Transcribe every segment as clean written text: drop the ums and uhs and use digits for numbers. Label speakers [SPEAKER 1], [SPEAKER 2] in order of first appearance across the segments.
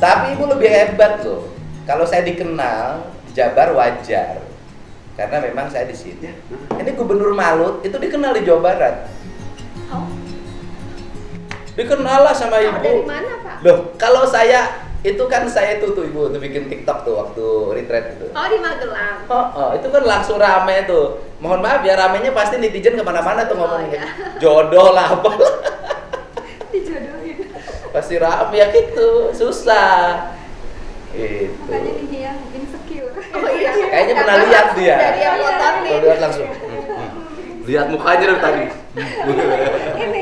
[SPEAKER 1] Tapi ibu lebih hebat loh. Kalau saya dikenal di Jabar wajar, karena memang saya di sini. Ini Gubernur Malut itu dikenal di Jawa Barat.
[SPEAKER 2] Oh.
[SPEAKER 1] Dikenal lah sama ibu.
[SPEAKER 2] Dari mana, Pak?
[SPEAKER 1] Loh, kalau saya itu kan saya tuh ibu untuk bikin TikTok tuh waktu retreat itu.
[SPEAKER 2] Oh, di Magelang.
[SPEAKER 1] Itu kan langsung rame tuh. Mohon maaf ya, ramenya pasti netizen kemana-mana tuh ngomongin
[SPEAKER 2] iya.
[SPEAKER 1] jodoh lah apa.
[SPEAKER 2] Dijodohin.
[SPEAKER 1] Pasti rame ya gitu, susah. Itu.
[SPEAKER 3] Makanya dia insecure.
[SPEAKER 2] Oh iya.
[SPEAKER 1] Kayaknya pernah lihat dia.
[SPEAKER 2] Dari yang ngototin.
[SPEAKER 1] Kalau lihat langsung. Lihat mukanya dari tadi.
[SPEAKER 3] Ini.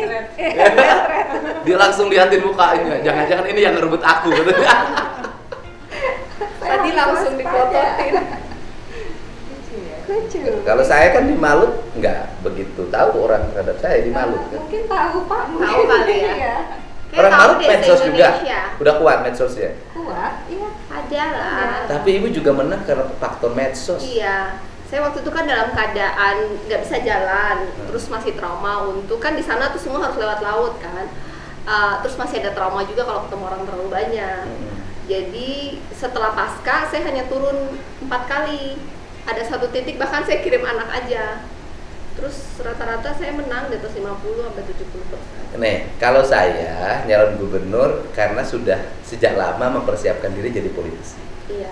[SPEAKER 1] Dia langsung liatin mukanya. Jangan-jangan ini yang ngerebut aku gitu.
[SPEAKER 2] Tadi langsung dipototin.
[SPEAKER 3] Lucu.
[SPEAKER 1] Kalau saya kan di Malut nggak begitu tahu orang terhadap saya di Malut kan.
[SPEAKER 3] Mungkin tahu Pak.
[SPEAKER 2] Tahu kali ya.
[SPEAKER 3] Iya.
[SPEAKER 2] Kayak
[SPEAKER 1] Orang
[SPEAKER 2] tahu
[SPEAKER 1] Malut
[SPEAKER 2] deh
[SPEAKER 1] medsos juga.
[SPEAKER 2] se-Indonesia.
[SPEAKER 1] Udah kuat medsosnya.
[SPEAKER 3] Kuat, iya.
[SPEAKER 2] Ada lah.
[SPEAKER 1] Tapi ibu juga menang karena faktor medsos.
[SPEAKER 2] Iya. Saya waktu itu kan dalam keadaan nggak bisa jalan, terus masih trauma untuk kan di sana tuh semua harus lewat laut kan. Terus masih ada trauma juga kalau ketemu orang terlalu banyak. Jadi setelah pasca saya hanya turun 4 kali. Ada satu titik bahkan saya kirim anak aja. Terus rata-rata saya menang di atas 50 sampai 70%.
[SPEAKER 1] Nih, kalau saya nyalon gubernur karena sudah sejak lama mempersiapkan diri jadi politisi.
[SPEAKER 2] Iya.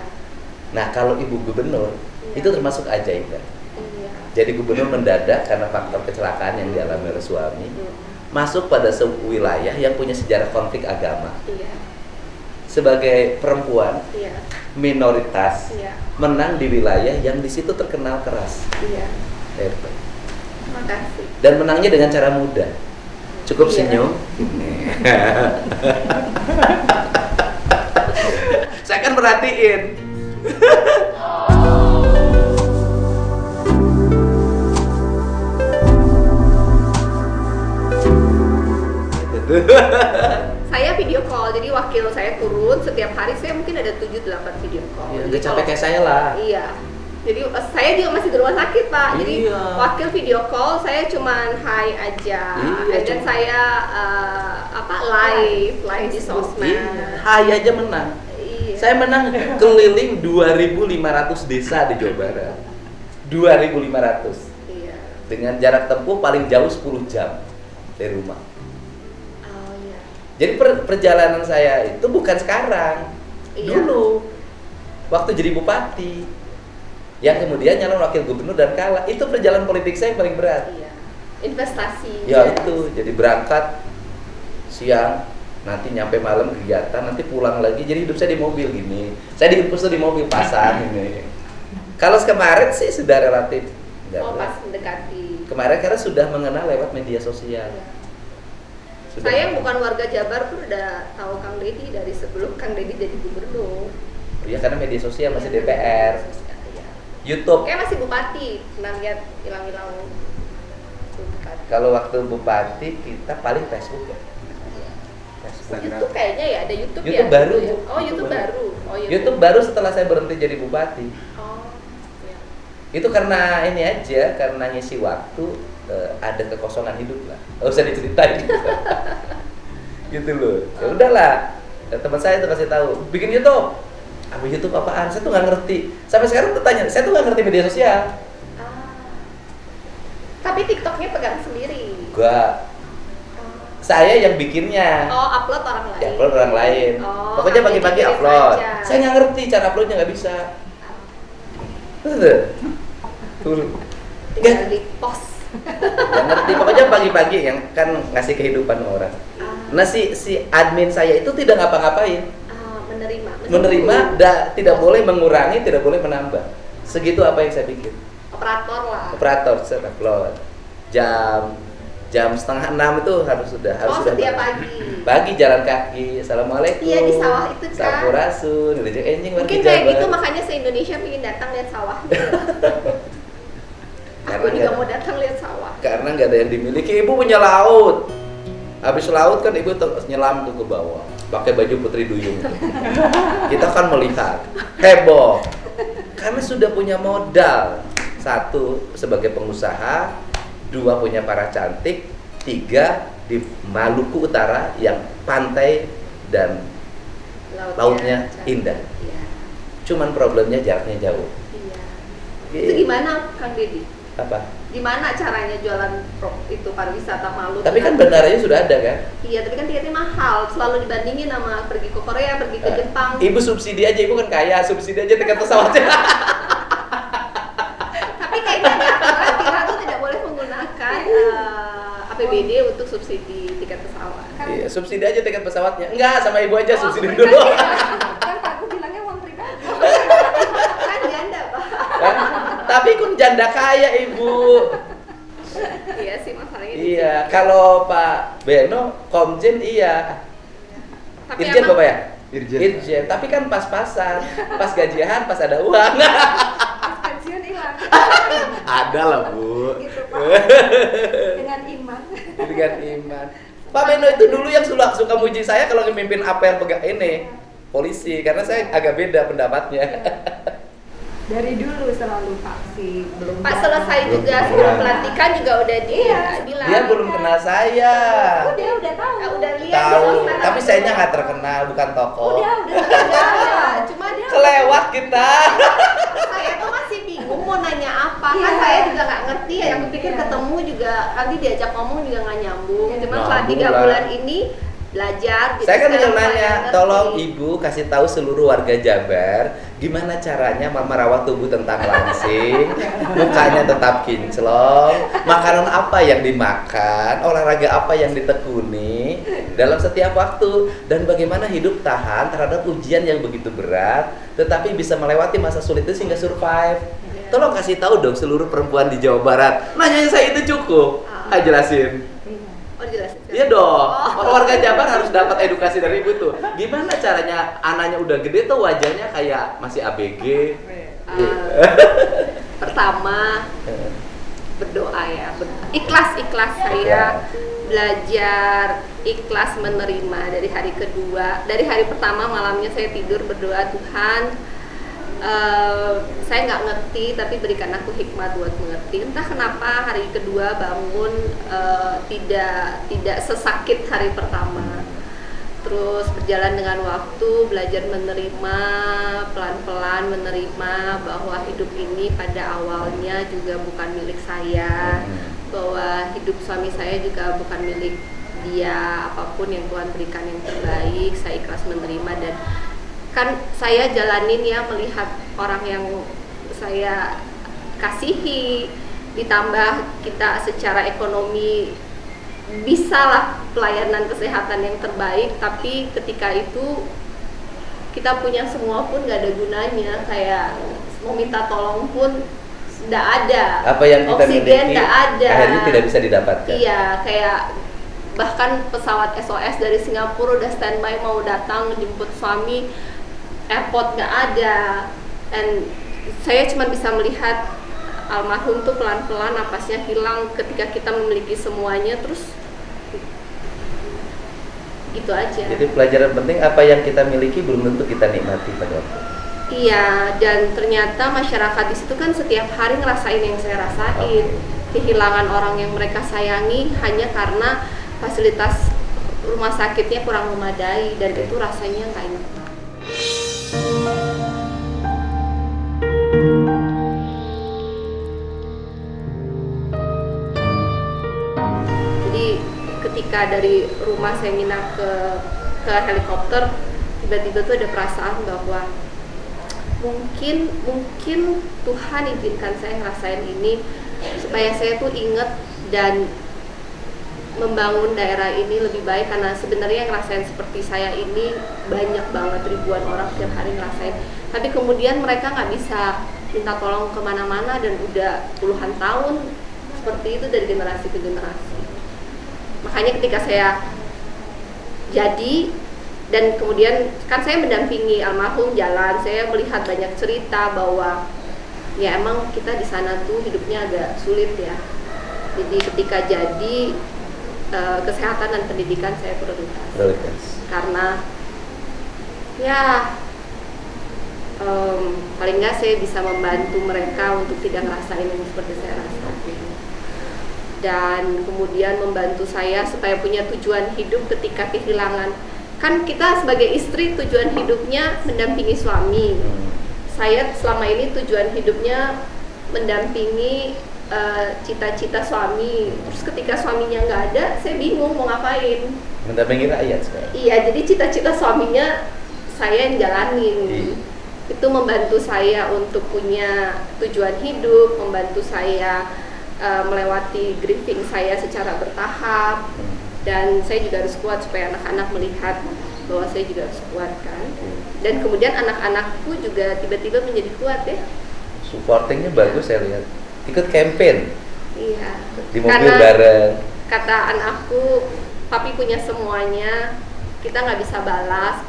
[SPEAKER 1] Nah, kalau ibu gubernur
[SPEAKER 2] Iya.
[SPEAKER 1] itu termasuk ajaib kan?
[SPEAKER 2] Iya.
[SPEAKER 1] Jadi gubernur mendadak karena faktor kecelakaan yang dialami oleh suami, masuk pada sebuah wilayah yang punya sejarah konflik agama.
[SPEAKER 2] Iya.
[SPEAKER 1] Sebagai perempuan
[SPEAKER 2] Iya.
[SPEAKER 1] minoritas,
[SPEAKER 2] Iya.
[SPEAKER 1] menang di wilayah yang di situ terkenal keras.
[SPEAKER 2] Iya.
[SPEAKER 1] Hebat.
[SPEAKER 2] Makasih.
[SPEAKER 1] Dan menangnya dengan cara mudah. Cukup
[SPEAKER 2] Iya.
[SPEAKER 1] senyum. Saya kan perhatiin.
[SPEAKER 2] Saya video call, jadi wakil saya turun setiap hari saya mungkin ada 7-8 video call.
[SPEAKER 1] Ya,
[SPEAKER 2] Jadi
[SPEAKER 1] nggak capek
[SPEAKER 2] kalau-
[SPEAKER 1] kayak saya lah.
[SPEAKER 2] Iya. Jadi saya juga masih di rumah sakit Pak. Jadi
[SPEAKER 1] Iya.
[SPEAKER 2] wakil video call saya cuman hi aja.
[SPEAKER 1] Iya,
[SPEAKER 2] Dan saya live di sosmed.
[SPEAKER 1] Iya, hai aja menang.
[SPEAKER 2] Iya.
[SPEAKER 1] Saya menang keliling 2.500 desa di Jawa Barat. 2.500
[SPEAKER 2] Iya.
[SPEAKER 1] dengan jarak tempuh paling jauh 10 jam dari rumah.
[SPEAKER 2] Oh iya.
[SPEAKER 1] Jadi perjalanan saya itu bukan sekarang.
[SPEAKER 2] Iya.
[SPEAKER 1] Dulu waktu jadi bupati yang kemudian nyalon wakil gubernur dan kalah. Itu perjalanan politik saya yang paling berat.
[SPEAKER 2] Iya. Investasi.
[SPEAKER 1] Ya itu, jadi berangkat siang, nanti nyampe malam kegiatan, nanti pulang lagi. Jadi hidup saya di mobil gini. Saya diimpus tuh di mobil pasang ini. Kalau kemarin sih sudah relatif nggak
[SPEAKER 2] Oh,
[SPEAKER 1] berat.
[SPEAKER 2] pas mendekati.
[SPEAKER 1] Kemarin karena sudah mengenal lewat media sosial.
[SPEAKER 2] Iya.
[SPEAKER 1] Sudah.
[SPEAKER 2] Saya yang bukan warga Jabar pun udah tahu Kang Deddy dari sebelum Kang Deddy jadi gubernur.
[SPEAKER 1] Ya karena media sosial masih
[SPEAKER 2] Iya,
[SPEAKER 1] DPR,
[SPEAKER 2] iya.
[SPEAKER 1] YouTube.
[SPEAKER 2] Kayak masih bupati, pernah lihat hilang-hilang bupati.
[SPEAKER 1] Kalau waktu bupati kita paling Facebook ya. Facebook.
[SPEAKER 2] YouTube kayaknya ya, ada YouTube,
[SPEAKER 1] YouTube
[SPEAKER 2] ya?
[SPEAKER 1] baru,
[SPEAKER 2] ya?
[SPEAKER 1] Bu.
[SPEAKER 2] Oh, YouTube baru. Oh,
[SPEAKER 1] YouTube baru setelah saya berhenti jadi bupati.
[SPEAKER 2] Oh, iya.
[SPEAKER 1] Itu karena ini aja, karena ngisi waktu, ada kekosongan hidup lah. Nggak usah diceritain. Gitu loh. Ya udahlah. Teman saya tuh kasih tahu, bikin YouTube. Apa YouTube apaan? Saya tuh nggak ngerti. Sampai sekarang tuh tanya, saya tuh nggak ngerti media sosial.
[SPEAKER 2] Ah. Tapi TikToknya pegang sendiri.
[SPEAKER 1] Gua saya yang bikinnya.
[SPEAKER 2] Oh, upload orang lain.
[SPEAKER 1] Ya, upload orang lain.
[SPEAKER 2] Oh,
[SPEAKER 1] Pokoknya
[SPEAKER 2] nanti
[SPEAKER 1] pagi-pagi
[SPEAKER 2] kirim
[SPEAKER 1] upload.
[SPEAKER 2] aja.
[SPEAKER 1] Saya nggak ngerti cara uploadnya, nggak bisa. Tuh.
[SPEAKER 2] Tinggal di post.
[SPEAKER 1] Nggak ngerti. Pokoknya pagi-pagi yang kan ngasih kehidupan orang. Nah si admin saya itu tidak ngapa-ngapain,
[SPEAKER 2] Menerima.
[SPEAKER 1] tidak boleh mengurangi, tidak boleh menambah. Segitu apa yang saya bikin.
[SPEAKER 2] Operator lah.
[SPEAKER 1] Operator saya upload jam setengah 6 itu harus sudah
[SPEAKER 2] Setiap
[SPEAKER 1] bangun.
[SPEAKER 2] pagi.
[SPEAKER 1] Pagi jalan kaki, assalamualaikum.
[SPEAKER 2] Iya, di sawah itu kan.
[SPEAKER 1] Sampurasun, rejek enjing warga
[SPEAKER 2] Mungkin kayak
[SPEAKER 1] Jabar.
[SPEAKER 2] gitu makanya se-Indonesia pengen datang lihat sawah. Aku
[SPEAKER 1] Karena
[SPEAKER 2] juga
[SPEAKER 1] nggak-
[SPEAKER 2] mau datang lihat sawah.
[SPEAKER 1] Karena nggak ada yang dimiliki. Ibu punya laut. Habis laut kan ibu nyelam tuh ke bawah, pakai baju putri duyung. Kita kan melihat, heboh. Karena sudah punya modal. Satu, sebagai pengusaha. Dua, punya para cantik. Tiga, di Maluku Utara yang pantai dan lautnya indah.
[SPEAKER 2] Iya.
[SPEAKER 1] Cuman problemnya jaraknya jauh.
[SPEAKER 2] Iya.
[SPEAKER 1] Gitu.
[SPEAKER 2] Itu gimana Kang Deddy?
[SPEAKER 1] Apa?
[SPEAKER 2] Gimana caranya jualan itu pariwisata Malut?
[SPEAKER 1] Tapi kan bandaranya sudah ada kan?
[SPEAKER 2] Iya, tapi kan tiketnya mahal. Selalu dibandingin sama pergi ke Korea, pergi ke Jepang.
[SPEAKER 1] Ibu subsidi aja, ibu kan kaya, subsidi aja tiket pesawatnya.
[SPEAKER 2] Tapi kayaknya Tira tuh tidak boleh menggunakan APBD untuk subsidi tiket pesawat.
[SPEAKER 1] Iya, subsidi aja tiket pesawatnya. Enggak, sama ibu aja subsidi
[SPEAKER 2] bukan
[SPEAKER 1] dulu.
[SPEAKER 3] Kan Pak, aku bilangnya uang pribadi.
[SPEAKER 2] Kan janda, Pak.
[SPEAKER 1] Tapi kun janda kaya ibu.
[SPEAKER 2] Iya sih masalahnya.
[SPEAKER 1] Iya, kalau Pak Beno Komjen iya.
[SPEAKER 2] Tapi
[SPEAKER 1] Irjen
[SPEAKER 2] emang-
[SPEAKER 1] Bapak ya?
[SPEAKER 4] Irjen.
[SPEAKER 1] Tapi kan pas-pasan, pas gajian, pas ada uang.
[SPEAKER 3] Pas pensiun hilang.
[SPEAKER 1] Ada lah Bu.
[SPEAKER 3] Gitu Pak. Dengan iman.
[SPEAKER 1] Dengan iman. Pak Beno itu dulu yang suka muji saya kalau memimpin apel ini polisi, karena saya agak beda pendapatnya.
[SPEAKER 3] Dari dulu selalu Pak sih belum.
[SPEAKER 2] Pak
[SPEAKER 3] datang.
[SPEAKER 2] selesai juga
[SPEAKER 4] Belum
[SPEAKER 2] sebelum
[SPEAKER 4] pernah.
[SPEAKER 2] pelantikan juga udah
[SPEAKER 3] Iya.
[SPEAKER 2] bilang.
[SPEAKER 1] Dia belum kenal saya.
[SPEAKER 3] Udah tahu.
[SPEAKER 2] Udah lihat di
[SPEAKER 1] Tahu,
[SPEAKER 2] sosmed.
[SPEAKER 1] tapi sayanya nggak terkenal, bukan tokoh.
[SPEAKER 2] Udah. Cuma dia
[SPEAKER 1] Kelewat kita.
[SPEAKER 2] saya tuh masih bingung mau nanya apa.
[SPEAKER 3] Iya.
[SPEAKER 2] Kan saya juga nggak ngerti ya. Aku pikir
[SPEAKER 3] Iya.
[SPEAKER 2] ketemu juga nanti diajak ngomong juga nggak nyambung.
[SPEAKER 3] Iya.
[SPEAKER 2] Cuma
[SPEAKER 1] Nyambung
[SPEAKER 2] setelah 3
[SPEAKER 1] lah.
[SPEAKER 2] bulan ini belajar.
[SPEAKER 1] Saya kan
[SPEAKER 2] sekarang
[SPEAKER 1] tinggal nanya,
[SPEAKER 2] saya ngerti.
[SPEAKER 1] tolong ibu kasih tahu seluruh warga Jabar gimana caranya merawat tubuh tentang langsing, mukanya tetap kinclong, makanan apa yang dimakan, olahraga apa yang ditekuni dalam setiap waktu, dan bagaimana hidup tahan terhadap ujian yang begitu berat, tetapi bisa melewati masa sulit itu sehingga survive.
[SPEAKER 2] Iya.
[SPEAKER 1] Tolong kasih tahu dong seluruh perempuan di Jawa Barat. Nanya saya itu cukup. Ayo jelasin.
[SPEAKER 2] Oh jelasin.
[SPEAKER 1] Iya dong,
[SPEAKER 2] Oh.
[SPEAKER 1] warga Jabar harus dapat edukasi dari ibu tuh. Gimana caranya anaknya udah gede tuh wajahnya kayak masih ABG.
[SPEAKER 2] Pertama berdoa ya, ikhlas saya belajar ikhlas menerima dari hari kedua. Dari hari pertama malamnya saya tidur berdoa, Tuhan, saya nggak ngerti tapi berikan aku hikmat buat mengerti. Entah kenapa hari kedua bangun tidak sesakit hari pertama. Terus berjalan dengan waktu, belajar menerima, pelan-pelan menerima bahwa hidup ini pada awalnya juga bukan milik saya, bahwa hidup suami saya juga bukan milik dia. Apapun yang Tuhan berikan yang terbaik, saya ikhlas menerima. Dan kan saya jalanin ya, melihat orang yang saya kasihi, ditambah kita secara ekonomi bisalah pelayanan kesehatan yang terbaik, tapi ketika itu kita punya semua pun nggak ada gunanya, kayak mau minta tolong pun nggak ada,
[SPEAKER 1] Apa yang kita
[SPEAKER 2] oksigen
[SPEAKER 1] miliki
[SPEAKER 2] nggak ada,
[SPEAKER 1] akhirnya tidak bisa didapatkan.
[SPEAKER 2] iya, kayak bahkan pesawat SOS dari Singapura udah standby mau datang jemput suami, airport nggak ada, dan saya cuma bisa melihat almarhum tuh pelan-pelan napasnya hilang ketika kita memiliki semuanya. Terus gitu aja.
[SPEAKER 1] Jadi pelajaran penting, apa yang kita miliki belum tentu kita nikmati pada waktu.
[SPEAKER 2] Iya, dan ternyata masyarakat di situ kan setiap hari ngerasain yang saya rasain. Kehilangan orang yang mereka sayangi hanya karena fasilitas rumah sakitnya kurang memadai, dan itu rasanya nggak enak banget. Jadi ketika dari rumah saya nginap ke helikopter, tiba-tiba tuh ada perasaan bahwa mungkin Tuhan izinkan saya ngerasain ini supaya saya tuh inget dan membangun daerah ini lebih baik, karena sebenarnya yang ngerasain seperti saya ini banyak banget, ribuan orang tiap hari ngerasain, tapi kemudian mereka nggak bisa minta tolong kemana-mana, dan udah puluhan tahun seperti itu dari generasi ke generasi. Makanya ketika saya jadi, dan kemudian kan saya mendampingi almarhum jalan, saya melihat banyak cerita bahwa ya emang kita di sana tuh hidupnya agak sulit ya. Jadi ketika jadi, kesehatan dan pendidikan saya prioritas. Karena ya paling nggak saya bisa membantu mereka untuk tidak ngerasain yang seperti saya rasain, dan kemudian membantu saya supaya punya tujuan hidup ketika kehilangan kan kita sebagai istri tujuan hidupnya mendampingi suami. Saya selama ini tujuan hidupnya mendampingi cita-cita suami. Terus ketika suaminya nggak ada, saya bingung mau ngapain.
[SPEAKER 1] Mendampingi rakyat sekarang.
[SPEAKER 2] Iya, jadi cita-cita suaminya saya yang jalanin. Itu membantu saya untuk punya tujuan hidup, membantu saya melewati grieving saya secara bertahap. Dan saya juga harus kuat supaya anak-anak melihat bahwa saya juga harus kuat kan. Dan kemudian anak-anakku juga tiba-tiba menjadi kuat ya.
[SPEAKER 1] Supportingnya bagus saya lihat. Ikut campaign.
[SPEAKER 2] Iya.
[SPEAKER 1] Di mobil bareng.
[SPEAKER 2] Kata anakku, papi punya semuanya, kita nggak bisa balas,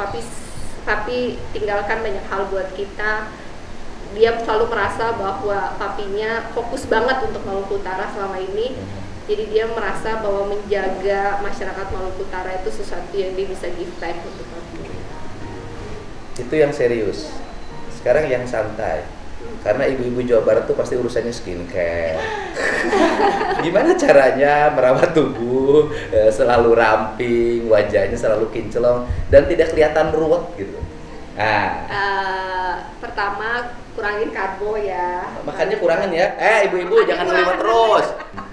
[SPEAKER 2] papi tinggalkan banyak hal buat kita. Dia selalu merasa bahwa papinya fokus banget untuk Maluku Utara selama ini. Jadi dia merasa bahwa menjaga masyarakat Maluku Utara itu sesuatu yang dia bisa give back untuk papi.
[SPEAKER 1] Itu yang serius. Sekarang yang santai. Karena ibu-ibu Jawa Barat tuh pasti urusannya skincare. Gimana caranya merawat tubuh selalu ramping, wajahnya selalu kinclong dan tidak kelihatan ruwet gitu.
[SPEAKER 2] Pertama kurangin karbo ya.
[SPEAKER 1] Makanya kurangin ya. Ibu-ibu jangan ngelimut terus.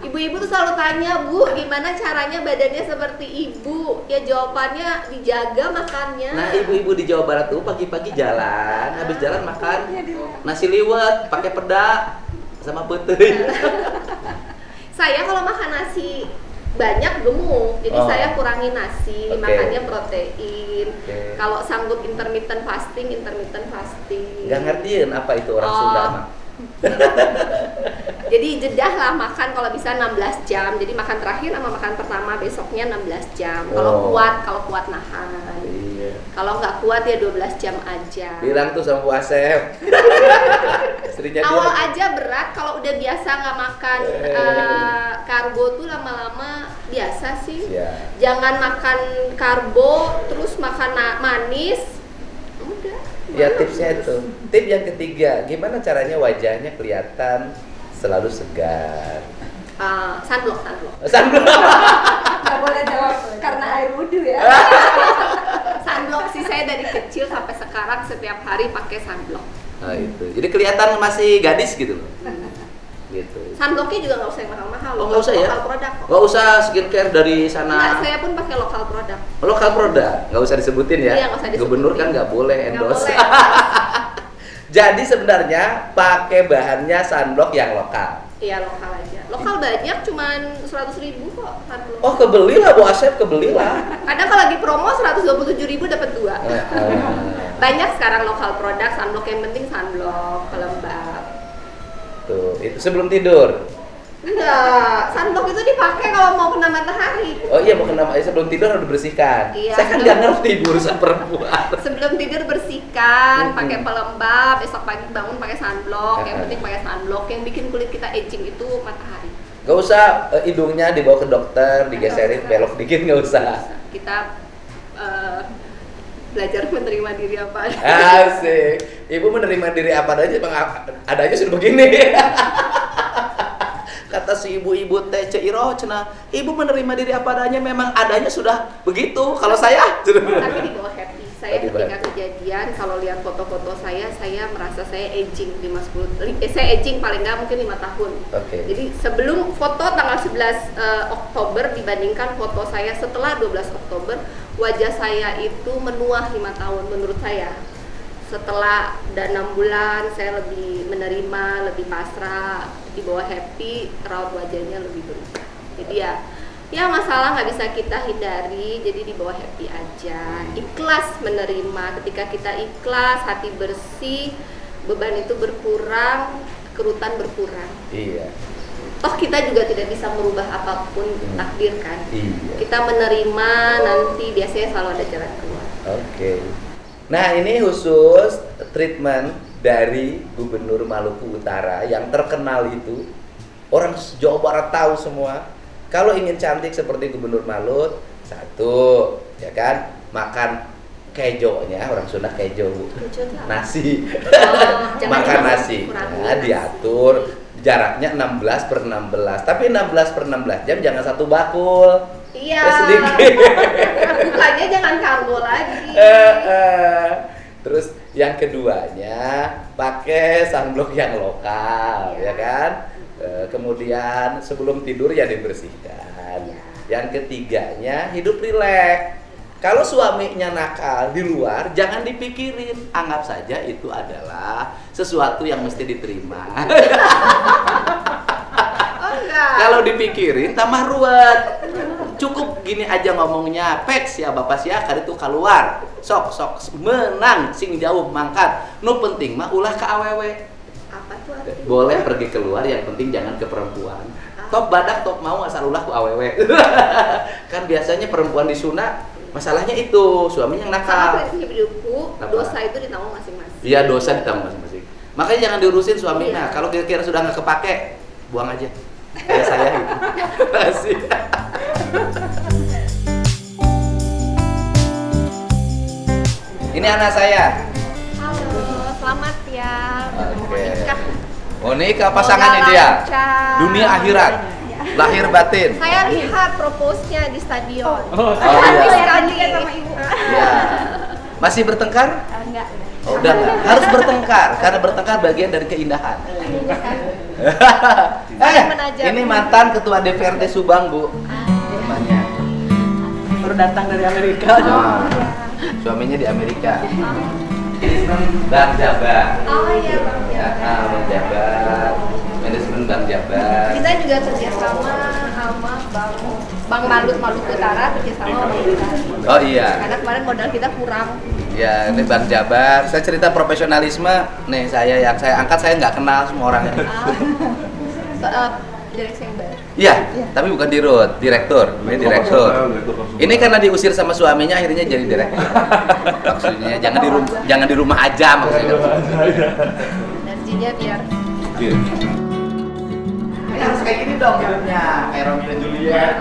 [SPEAKER 2] Ibu-ibu tuh selalu tanya, Bu, gimana caranya badannya seperti ibu? Ya jawabannya dijaga makannya.
[SPEAKER 1] Nah, ibu-ibu di Jawa Barat tuh pagi-pagi jalan, habis jalan makan nasi liwet pakai peda sama putih.
[SPEAKER 2] Saya kalau makan nasi banyak gemuk, jadi saya kurangi nasi, makannya protein. Kalau sanggup intermittent fasting.
[SPEAKER 1] Gak ngertiin apa itu orang Sunda mah.
[SPEAKER 2] Jadi jedah lah makan kalau bisa 16 jam. Jadi makan terakhir sama makan pertama besoknya 16 jam. Kalau kuat nahan.
[SPEAKER 1] Iya.
[SPEAKER 2] Kalau nggak kuat ya 12 jam aja.
[SPEAKER 1] Bilang tuh sama Bu Asep.
[SPEAKER 2] Awal aja berat, kalau udah biasa nggak makan karbo tuh lama-lama biasa sih.
[SPEAKER 1] Yeah.
[SPEAKER 2] Jangan makan karbo terus makan manis. Udah.
[SPEAKER 1] Ya tipsnya itu. Tip yang ketiga, gimana caranya wajahnya kelihatan selalu segar?
[SPEAKER 2] Sunblock.
[SPEAKER 3] Nggak boleh jawab karena air wudhu ya.
[SPEAKER 2] Sunblock sih, saya dari kecil sampai sekarang setiap hari pakai sunblock.
[SPEAKER 1] Itu. Jadi kelihatan masih gadis gitu loh. Gitu.
[SPEAKER 2] Sunblocknya juga nggak usah yang mahal-mahal.
[SPEAKER 1] Nggak usah ya?
[SPEAKER 2] Lokal produk kok.
[SPEAKER 1] Nggak usah skincare dari sana.
[SPEAKER 2] Nggak, saya pun pakai lokal produk.
[SPEAKER 1] Lokal produk, nggak usah disebutin ya.
[SPEAKER 2] Iya, nggak usah disebutin.
[SPEAKER 1] Gubernur kan nggak boleh endorse.
[SPEAKER 2] Nggak boleh.
[SPEAKER 1] Jadi sebenarnya pakai bahannya sunblock yang lokal.
[SPEAKER 2] Iya, lokal aja. Lokal banyak, cuman 100.000 kok sunblock.
[SPEAKER 1] Oh, kebelilah Bu Asep, kebelilah.
[SPEAKER 2] Kadang kalau lagi promo 127.000 dapat 2. Banyak sekarang lokal produk sunblock, yang penting sunblock, pelembab.
[SPEAKER 1] Tuh, itu sebelum tidur.
[SPEAKER 2] Enggak, sunblock itu dipakai kalau mau kena matahari.
[SPEAKER 1] Oh iya, mau kena sebelum tidur harus dibersihkan.
[SPEAKER 2] Iya,
[SPEAKER 1] Saya kan nggak ngerti urusan perempuan.
[SPEAKER 2] Sebelum tidur bersihkan, pakai pelembab, besok pagi bangun pakai sunblock. Yang penting pakai sunblock. Yang bikin kulit kita aging itu matahari.
[SPEAKER 1] Gak usah hidungnya dibawa ke dokter, digeserin belok dikit, nggak usah.
[SPEAKER 2] Kita belajar menerima diri apa adanya.
[SPEAKER 1] Asik. Ibu menerima diri apa adanya, bang adanya sudah begini. Kata si ibu-ibu teh Ceiroh cenah, ibu menerima diri apa adanya, memang adanya sudah begitu. Kalau saya
[SPEAKER 2] tapi di bawah happy. Saya ketika kejadian kalau lihat foto-foto saya merasa saya aging 5-10 saya aging paling nggak mungkin 5 tahun. Jadi sebelum foto tanggal 11 Oktober dibandingkan foto saya setelah 12 Oktober, wajah saya itu menua 5 tahun menurut saya. Setelah 6 bulan saya lebih menerima, lebih pasrah, di bawah happy, raut wajahnya lebih berubah. Jadi ya masalah nggak bisa kita hindari, jadi di bawah happy aja, ikhlas menerima. Ketika kita ikhlas, hati bersih, beban itu berkurang, kerutan berkurang.
[SPEAKER 1] Iya.
[SPEAKER 2] Toh kita juga tidak bisa merubah apapun takdir kan.
[SPEAKER 1] Iya.
[SPEAKER 2] Kita menerima, nanti biasanya selalu ada jalan keluar.
[SPEAKER 1] Oke. Nah, ini khusus treatment dari Gubernur Maluku Utara yang terkenal itu. Orang Jawa Barat tahu semua. Kalau ingin cantik seperti Gubernur Malut, satu, ya kan, makan kejonya, orang Sunda kejo, nasi, makan nasi, nah, diatur jaraknya 16/16, tapi 16/16 jam jangan satu bakul,
[SPEAKER 2] iya,
[SPEAKER 1] sedikit.
[SPEAKER 2] Bukannya jangan kargo lagi.
[SPEAKER 1] Terus yang keduanya pakai sunblock yang lokal, ya kan? Kemudian sebelum tidur ya dibersihkan. Yang ketiganya hidup rileks. Kalau suaminya nakal di luar, jangan dipikirin, anggap saja itu adalah sesuatu yang mesti diterima. Kalau dipikirin tambah ruwet. Cukup gini aja ngomongnya, peks ya bapak siakar itu keluar, sok menang sing jauh mangkat. Nu penting mah ulah ke awewe.
[SPEAKER 2] Apa tuh artinya?
[SPEAKER 1] Boleh pergi keluar, yang penting jangan ke perempuan. Top badak top mau asal ulah ke awewe. Kan biasanya perempuan di Sunda masalahnya itu suaminya yang
[SPEAKER 2] Sama
[SPEAKER 1] nakal.
[SPEAKER 2] prinsip hidupku,
[SPEAKER 1] Apa?
[SPEAKER 2] dosa itu ditanggung masing-masing.
[SPEAKER 1] Iya, dosa ditanggung masing-masing. Makanya jangan diurusin suaminya.
[SPEAKER 2] Iya.
[SPEAKER 1] Kalau kira-kira sudah nggak kepake, buang aja. Kayak saya gitu. Makasih. Ini anak saya.
[SPEAKER 2] Halo, selamat ya.
[SPEAKER 1] Oke.
[SPEAKER 2] Menikah.
[SPEAKER 1] Oh, nikah pasangannya
[SPEAKER 2] Semoga
[SPEAKER 1] dia.
[SPEAKER 2] lancar.
[SPEAKER 1] Dunia akhirat. Lahir batin.
[SPEAKER 2] Saya lihat propose-nya di stadion.
[SPEAKER 1] Oh
[SPEAKER 2] Habis
[SPEAKER 1] iya.
[SPEAKER 2] sekali.
[SPEAKER 3] sama ibu.
[SPEAKER 1] Ya. Masih bertengkar?
[SPEAKER 3] Enggak.
[SPEAKER 1] Oh, udah nggak? Harus bertengkar karena bertengkar bagian dari keindahan. Ini mantan ketua DPRD Subang, Bu. Namanya.
[SPEAKER 4] Baru datang dari Amerika.
[SPEAKER 1] Ah, suaminya di Amerika. Manajemen Bank Jabar.
[SPEAKER 2] Oh iya, Bang.
[SPEAKER 1] Ya, Bang Jabar. Manajemen Bank Jabar.
[SPEAKER 2] Kita juga kerjasama sama Bang Maluku Utara, kerjasama sama Bang Utara.
[SPEAKER 1] Oh iya.
[SPEAKER 2] Karena kemarin modal kita kurang.
[SPEAKER 1] Ya, ini Bank Jabar. Saya cerita profesionalisme. Nih, yang saya angkat saya nggak kenal semua orangnya.
[SPEAKER 2] Direksi yang baru.
[SPEAKER 1] Iya, tapi bukan dirut, direktur. Ini direktur. Ini karena diusir sama suaminya akhirnya jadi direktur. Maksudnya jangan di rumah aja maksudnya.
[SPEAKER 2] Energinya biar
[SPEAKER 1] Ini harus kayak gini dong hidupnya, kayak Romeo dan Juliet.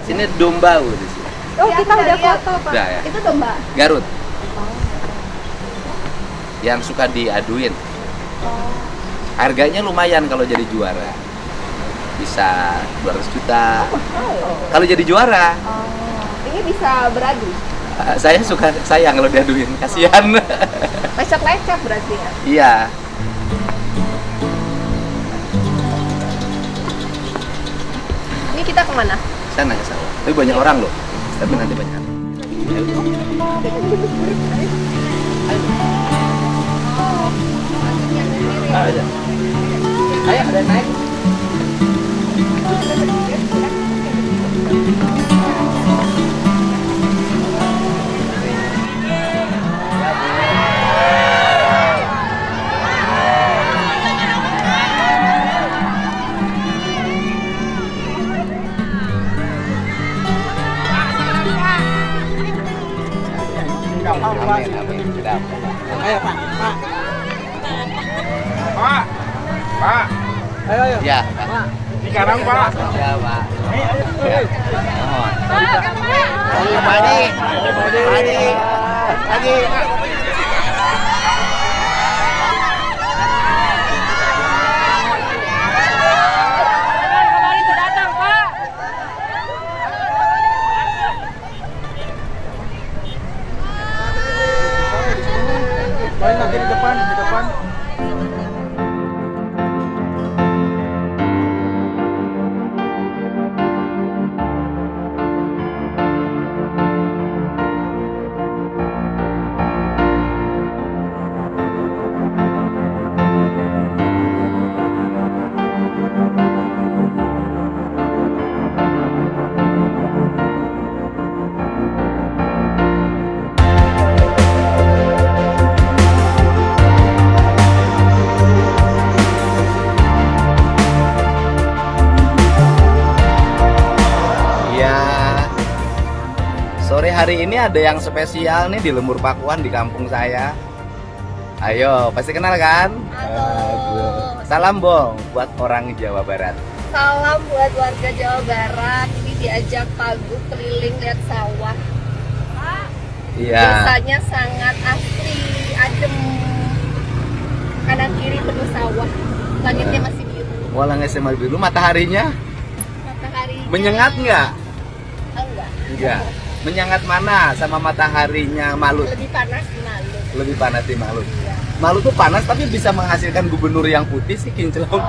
[SPEAKER 1] Sini domba di sini.
[SPEAKER 3] Oh, kita udah foto, Pak.
[SPEAKER 1] Udah ya.
[SPEAKER 2] itu domba.
[SPEAKER 1] Garut. Yang suka diaduin. Harganya lumayan kalau jadi juara. Bisa 200 juta. Kalau jadi juara.
[SPEAKER 2] Ini bisa beradu.
[SPEAKER 1] Saya suka sayang kalau diaduin, kasihan.
[SPEAKER 2] Lecet-lecet berarti ya.
[SPEAKER 1] Iya.
[SPEAKER 2] Ini kita kemana?
[SPEAKER 1] Sana ke sana. Tapi banyak orang loh. Tapi nanti banyak. Ayo. Ayo, ada naik. Amin, amin. Sedap.
[SPEAKER 4] Ayo Pak.
[SPEAKER 5] Pak,
[SPEAKER 4] Ayo ayo.
[SPEAKER 1] Ya,
[SPEAKER 5] di kanan Pak.
[SPEAKER 1] ya, Pak. Ya. Mohon.
[SPEAKER 5] Padi.
[SPEAKER 4] Paling lagi di depan, di depan.
[SPEAKER 1] Sore hari ini ada yang spesial nih di Lembur Pakuan di kampung saya. Ayo, pasti kenal kan?
[SPEAKER 2] Halo.
[SPEAKER 1] Salam Bong buat orang Jawa Barat.
[SPEAKER 2] Salam buat warga Jawa Barat. Ini diajak Pak Gu keliling lihat sawah.
[SPEAKER 1] Iya.
[SPEAKER 2] Desanya sangat asri, adem. Kanan kiri penuh sawah. Langitnya masih biru.
[SPEAKER 1] Walang SMA biru, mataharinya
[SPEAKER 2] Matahari
[SPEAKER 1] Menyengat nggak?
[SPEAKER 2] Enggak.
[SPEAKER 1] Enggak. Menyengat mana sama mataharinya Malut?
[SPEAKER 2] Lebih panas di Malut.
[SPEAKER 1] Lebih panas di Malut. Malut tuh panas tapi bisa menghasilkan gubernur yang putih sih kinclong.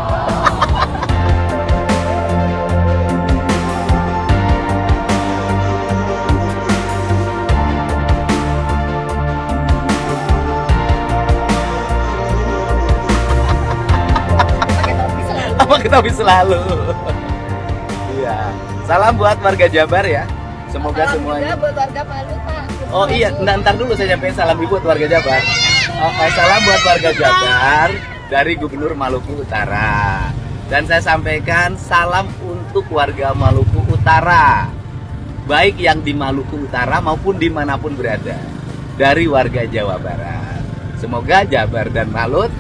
[SPEAKER 1] Pakai topi selalu. Iya. Salam buat warga Jabar ya. Semoga
[SPEAKER 2] Salam
[SPEAKER 1] semuanya.
[SPEAKER 2] juga buat warga Malut, Pak.
[SPEAKER 1] Oh iya, ntar dulu saya nyampein salam buat warga Jabar. Oke, salam buat warga Jabar dari Gubernur Maluku Utara. Dan saya sampaikan salam untuk warga Maluku Utara, baik yang di Maluku Utara maupun dimanapun berada, dari warga Jawa Barat. Semoga Jabar dan Malut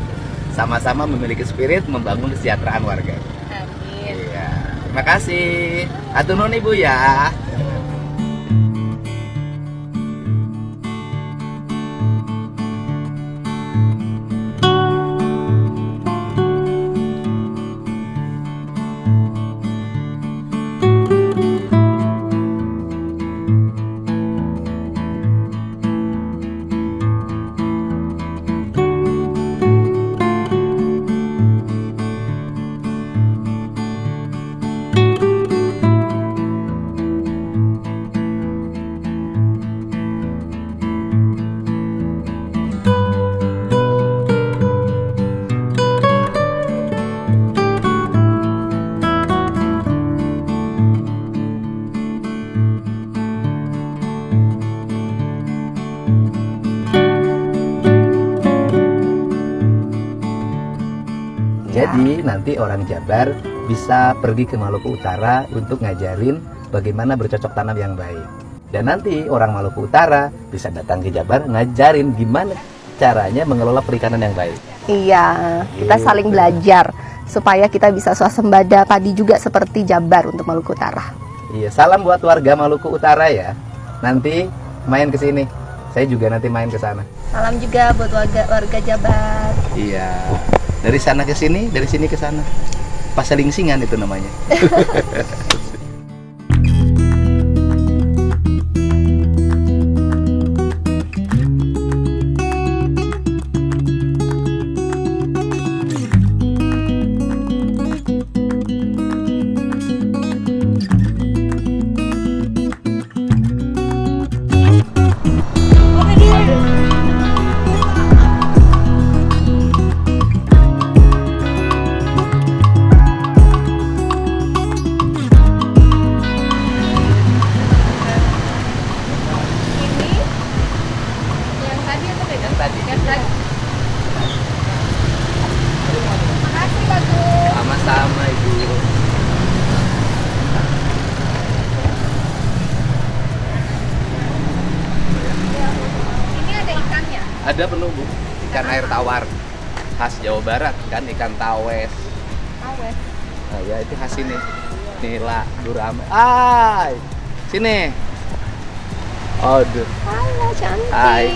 [SPEAKER 1] sama-sama memiliki spirit membangun kesejahteraan warga.
[SPEAKER 2] Amin.
[SPEAKER 1] Iya, terima kasih. Hatur nuhun Ibu ya. Jadi nanti orang Jabar bisa pergi ke Maluku Utara untuk ngajarin bagaimana bercocok tanam yang baik. Dan nanti orang Maluku Utara bisa datang ke Jabar ngajarin gimana caranya mengelola perikanan yang baik.
[SPEAKER 2] Iya, kita saling belajar supaya kita bisa swasembada padi juga seperti Jabar untuk Maluku Utara.
[SPEAKER 1] Iya, salam buat warga Maluku Utara ya. Nanti main ke sini. Saya juga nanti main ke sana.
[SPEAKER 2] Salam juga buat warga Jabar.
[SPEAKER 1] Iya. Dari sana ke sini, dari sini ke sana. Paselingsingan itu namanya. Sama-sama Ibu.
[SPEAKER 2] Ini ada ikannya.
[SPEAKER 1] Ada penuh Bu, ikan air tawar khas Jawa Barat kan, ikan tawes.
[SPEAKER 2] Awes.
[SPEAKER 1] Nah, ya itu khas ini. Nila, gurame. Ay, sini. Aduh,
[SPEAKER 2] Halo, cantik.
[SPEAKER 1] Hai.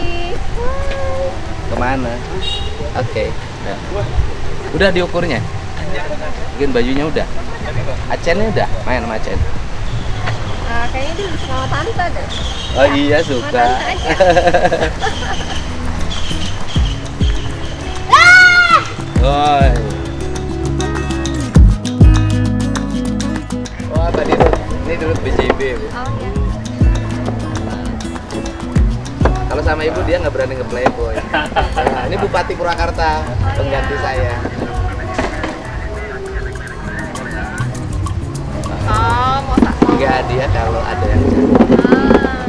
[SPEAKER 1] Kemana? Oke. Ya. Udah diukurnya? Mungkin bajunya udah. Acennya udah main sama Acen.
[SPEAKER 2] Kayaknya dia lebih sama tante deh.
[SPEAKER 1] Oh iya suka. Woi. Wah tadi tuh ini dulu BJB Bu.
[SPEAKER 2] Oh iya.
[SPEAKER 1] Kalau sama ibu dia nggak berani nge-playboy. Nah, ini Bupati Purwakarta, pengganti saya.
[SPEAKER 2] Oh, mau tak mau.
[SPEAKER 1] Enggak dia kalau ada yang
[SPEAKER 2] Ah.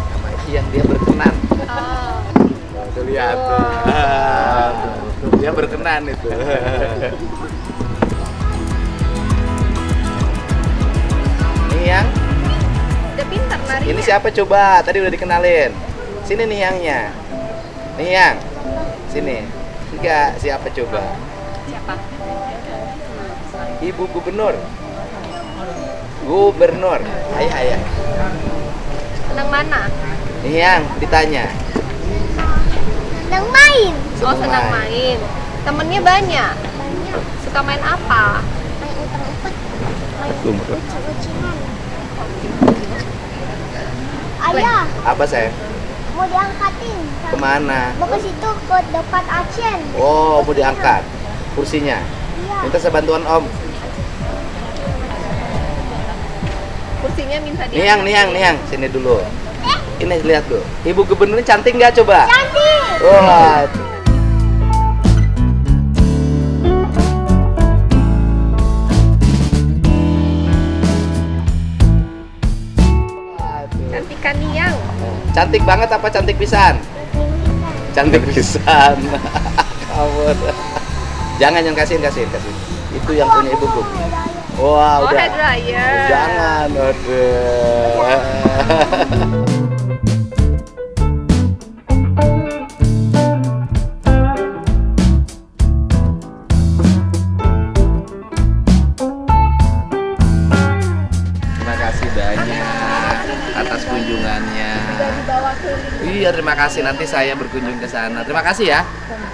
[SPEAKER 1] sama yang dia berkenan.
[SPEAKER 2] Oh.
[SPEAKER 1] Tuh lihat. Tuh, dia berkenan itu. Ini yang
[SPEAKER 2] Udah pintar narinya.
[SPEAKER 1] ini siapa coba? Tadi udah dikenalin. Sini nih yangnya. Nih yang. Sini. Enggak, siapa coba?
[SPEAKER 2] Siapa?
[SPEAKER 1] Ibu Gubernur. Gubernur. Ayah.
[SPEAKER 2] Senang mana?
[SPEAKER 1] Nih yang ditanya.
[SPEAKER 2] Senang main. Oh,
[SPEAKER 1] Senang
[SPEAKER 2] senang main. Temennya banyak. Suka main apa?
[SPEAKER 6] Main umpet-umpet. Main
[SPEAKER 1] Umpet.
[SPEAKER 6] ucing-ucingan. Ayah,
[SPEAKER 1] Apa sayang?
[SPEAKER 6] mau diangkatin.
[SPEAKER 1] Kemana?
[SPEAKER 6] Bapak situ ke depan Acen.
[SPEAKER 1] Oh, mau diangkat kursinya.
[SPEAKER 6] Iya.
[SPEAKER 1] Minta sebantuan Om.
[SPEAKER 2] Kursinya minta dia.
[SPEAKER 1] Niang, sini dulu. Ini lihat tuh. Ibu gubernurnya cantik nggak coba?
[SPEAKER 6] Cantik.
[SPEAKER 1] Wah.
[SPEAKER 2] Cantikan Niang.
[SPEAKER 1] Cantik banget apa cantik pisan? Cantik pisan. Kamu. Jangan yang kasihin. Itu yang punya ibu gub. Wah,
[SPEAKER 2] Oh,
[SPEAKER 1] udah.
[SPEAKER 2] hair dryer.
[SPEAKER 1] Jangan, aduh. Terima kasih banyak atas kunjungannya.
[SPEAKER 2] Dibawa keliling.
[SPEAKER 1] Iya, terima kasih. Nanti saya berkunjung ke sana. Terima kasih ya.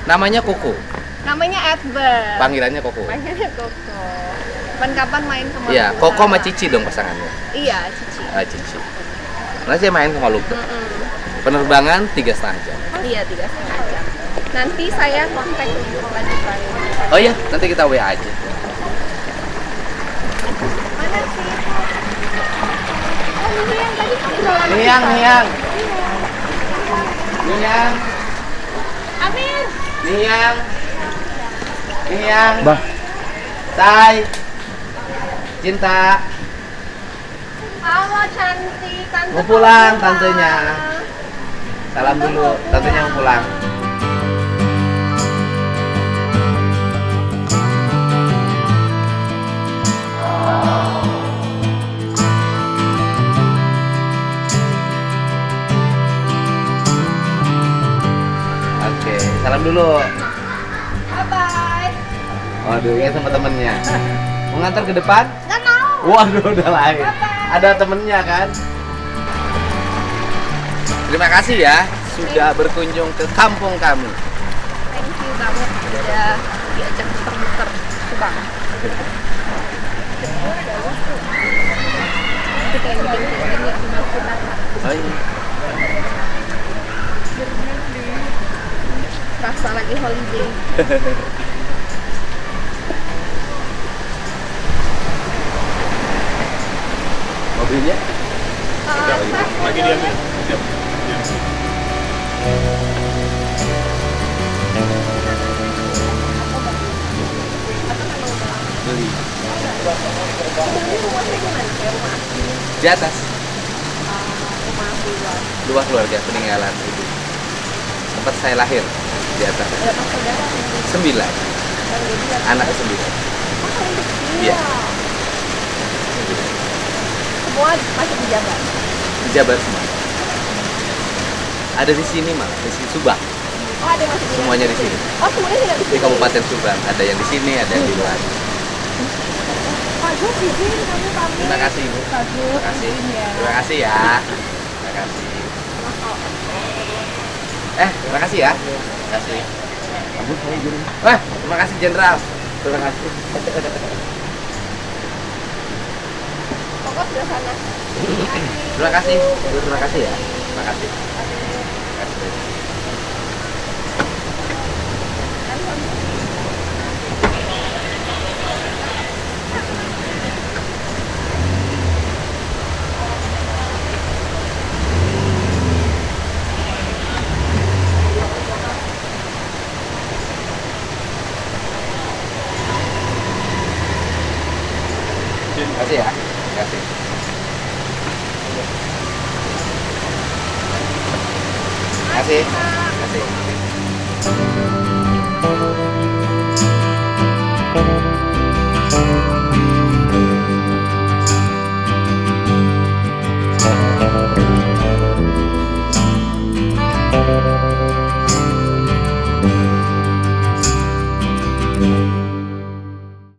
[SPEAKER 1] Namanya Koko.
[SPEAKER 2] Namanya Edward.
[SPEAKER 1] Panggilannya Koko.
[SPEAKER 2] Panggilnya Koko. Kapan-kapan main sama
[SPEAKER 1] Iya,
[SPEAKER 2] Lukta.
[SPEAKER 1] Koko sama Cici dong pasangannya.
[SPEAKER 2] Iya, Cici.
[SPEAKER 1] Cici. Nanti saya main sama Lukta.
[SPEAKER 2] Mm-mm.
[SPEAKER 1] Penerbangan 3,5 jam.
[SPEAKER 2] Iya, 3,5 jam. Nanti saya kontak untuk lanjutan.
[SPEAKER 1] Oh iya, nanti kita WA aja.
[SPEAKER 2] Mana sih? Oh, ini yang tadi obrolan
[SPEAKER 1] Niang.
[SPEAKER 2] Amin.
[SPEAKER 1] Niang. Bah. Say. Cinta.
[SPEAKER 2] Halo cantik, tante
[SPEAKER 1] Mau pulang tantenya. Salam dulu, tantenya mau pulang. Oke, salam dulu.
[SPEAKER 2] Bye bye.
[SPEAKER 1] Waduh, ingat sama temennya. Mau ngantar ke depan?
[SPEAKER 6] Gak mau.
[SPEAKER 1] Waduh, udah lain. Ada temennya kan? Terima kasih ya sudah berkunjung ke kampung kami.
[SPEAKER 2] Thank you banget udah diajak muter-muter Subang. Itu kayak bikin gini cuma kita
[SPEAKER 1] Oh, iya.
[SPEAKER 2] rasa lagi holiday.
[SPEAKER 1] Mobilnya?
[SPEAKER 5] Lagi diambil.
[SPEAKER 1] Beli. Di atas. Dua keluarga peninggalan ibu. Tempat saya lahir di atas. 9. Anak 9. Iya.
[SPEAKER 2] Semua masih di Jabar.
[SPEAKER 1] Di Jabar semua. Ada di sini malah, di sini Subang.
[SPEAKER 2] Oh, ada yang masih di
[SPEAKER 1] Semuanya di sini.
[SPEAKER 2] Oh, semuanya tidak di
[SPEAKER 1] Di
[SPEAKER 2] sini.
[SPEAKER 1] Kabupaten Subang. Ada yang di sini, ada yang di luar.
[SPEAKER 3] Bagus izin kamu pamit.
[SPEAKER 1] Terima kasih Ibu.
[SPEAKER 3] Bagus.
[SPEAKER 1] Terima kasih.
[SPEAKER 3] izin ya.
[SPEAKER 1] Terima kasih ya. Terima kasih. Terima kasih ya. Terima kasih. Wah, terima kasih Jenderal. Terima kasih.
[SPEAKER 2] Pokok sudah sana.
[SPEAKER 1] Terima kasih. Terima kasih ya. Terima kasih. Terima kasih. Terima kasih ya. Terima kasih. Terima kasih. Terima kasih.